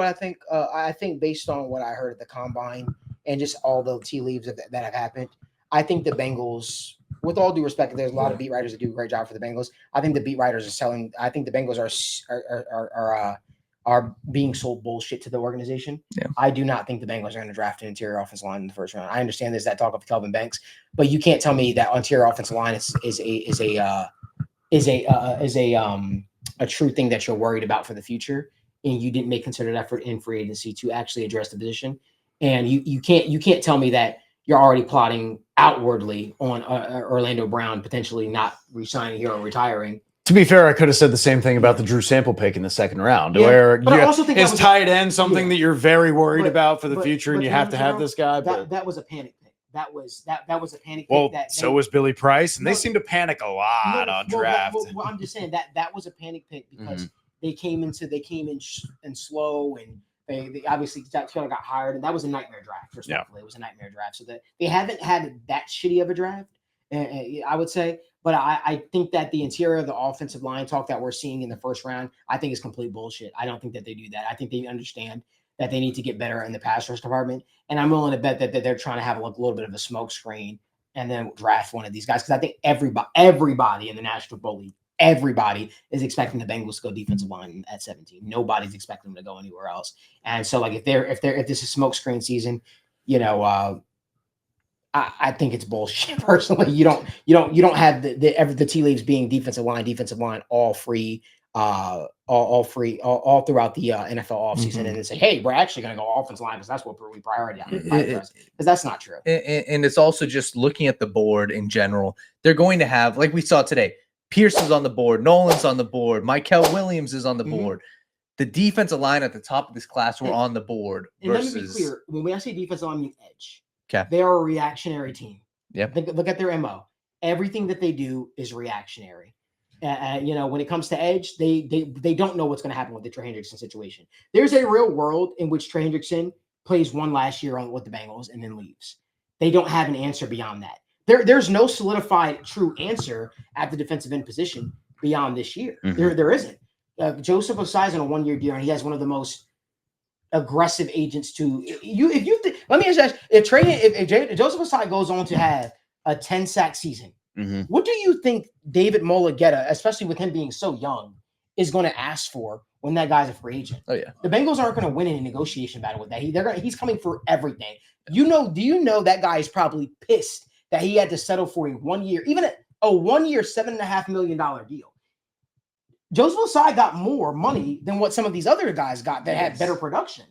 what I think. I think based on what I heard at the combine and just all the tea leaves that have happened, I think the Bengals, with all due respect, there's a lot of beat writers that do a great job for the Bengals. I think the beat writers are selling. I think the Bengals are being sold bullshit to the organization. Yeah. I do not think the Bengals are going to draft an interior offensive line in the first round. I understand there's that talk of Kelvin Banks, but you can't tell me that interior offensive line is a true thing that you're worried about for the future, and you didn't make concerted effort in free agency to actually address the position. And you can't tell me that you're already plotting outwardly on Orlando Brown potentially not re-signing here or retiring. To be fair, I could have said the same thing about the Drew Sample pick in the second round, where I also think his tight end something that you're very worried about for the future, and you have to have this guy. That was a panic pick. That was a panic pick. Well, so was Billy Price, and they seem to panic a lot on draft. Well, I'm just saying that was a panic pick because they came in slow, and they obviously got hired, and that was a nightmare draft. Respectfully, it was a nightmare draft. So that they haven't had that shitty of a draft, I would say. But I think that the interior of the offensive line talk that we're seeing in the first round, I think is complete bullshit. I don't think that they do that. I think they understand that they need to get better in the pass rush department. And I'm willing to bet that they're trying to have a little bit of a smoke screen and then draft one of these guys. Because I think everybody in the National Football League, everybody is expecting the Bengals to go defensive line at 17. Nobody's expecting them to go anywhere else. And so like if this is smoke screen season, I think it's bullshit. Personally, you don't have the tea leaves being defensive line, all free, all throughout the NFL offseason, and then say, hey, we're actually going to go offensive line because that's what we prioritize. Because that's not true. And it's also just looking at the board in general. They're going to have, like we saw today, Pearson's on the board, Nolan's on the board, Michael Williams is on the board. The defensive line at the top of this class were on the board. And let me be clear, when I say defensive line, I mean edge. Okay. They are a reactionary team. Yep. Look at their MO. Everything that they do is reactionary. When it comes to edge, they don't know what's going to happen with the Trey Hendrickson situation. There's a real world in which Trey Hendrickson plays one last year with the Bengals and then leaves. They don't have an answer beyond that. There's no solidified true answer at the defensive end position beyond this year. There isn't. Joseph Osai's on a 1-year deal, and he has one of the most aggressive agents to you. Let me ask you, if Joseph Osai goes on to have a 10-sack season, what do you think David Mulligetta, especially with him being so young, is going to ask for when that guy's a free agent? Oh yeah, the Bengals aren't going to win any negotiation battle with that. He's coming for everything. Do you know that guy is probably pissed that he had to settle for a 1-year, even a 1-year, $7.5 million deal. Joseph Osai got more money than what some of these other guys got that had better production.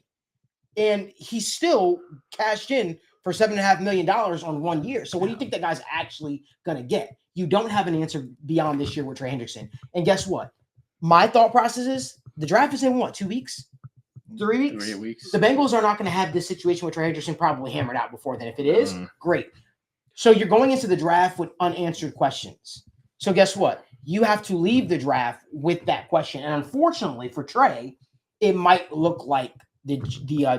And he still cashed in for $7.5 million on 1 year. So what do you think that guy's actually going to get? You don't have an answer beyond this year with Trey Hendrickson. And guess what? My thought process is the draft is in what, 2 weeks? 3 weeks? 3 weeks. The Bengals are not going to have this situation with Trey Hendrickson probably hammered out before then. If it is, great. So you're going into the draft with unanswered questions. So guess what? You have to leave the draft with that question. And unfortunately for Trey, it might look like the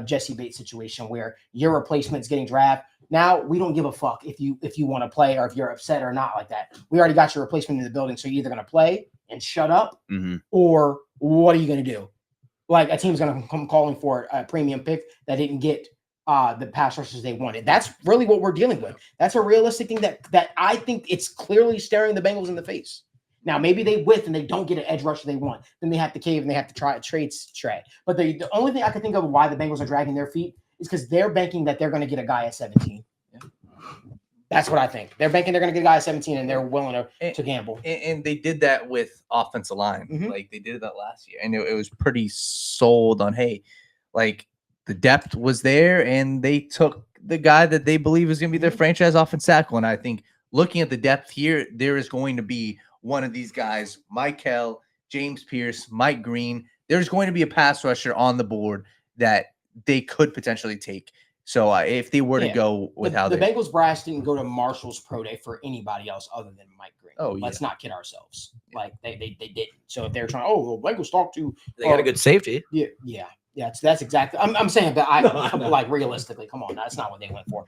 Jesse Bates situation where your replacement is getting drafted. Now we don't give a fuck if you want to play or if you're upset or not like that. We already got your replacement in the building, so you're either going to play and shut up, or what are you going to do? Like a team's going to come calling for a premium pick that didn't get the pass rushers they wanted. That's really what we're dealing with. That's a realistic thing that I think it's clearly staring the Bengals in the face. Now, maybe they whiff and they don't get an edge rusher they want. Then they have to cave and they have to try trade Trey. But the only thing I can think of why the Bengals are dragging their feet is because they're banking that they're going to get a guy at 17. Yeah. That's what I think. They're banking they're going to get a guy at 17 and they're willing to gamble. And they did that with offensive line. Like they did that last year. And it was pretty sold on, hey, like the depth was there and they took the guy that they believe is going to be their franchise offensive tackle. And I think looking at the depth here, there is going to be one of these guys, Michael, James Pierce, Mike Green. There's going to be a pass rusher on the board that they could potentially take. So if they were to go with the Bengals brass didn't go to Marshall's pro day for anybody else other than Mike Green. Oh, yeah. Let's not kid ourselves. Like they didn't. So if they're trying, Bengals talk to, they got a good safety. Yeah. That's exactly. I'm saying, but like realistically, come on, that's not what they went for.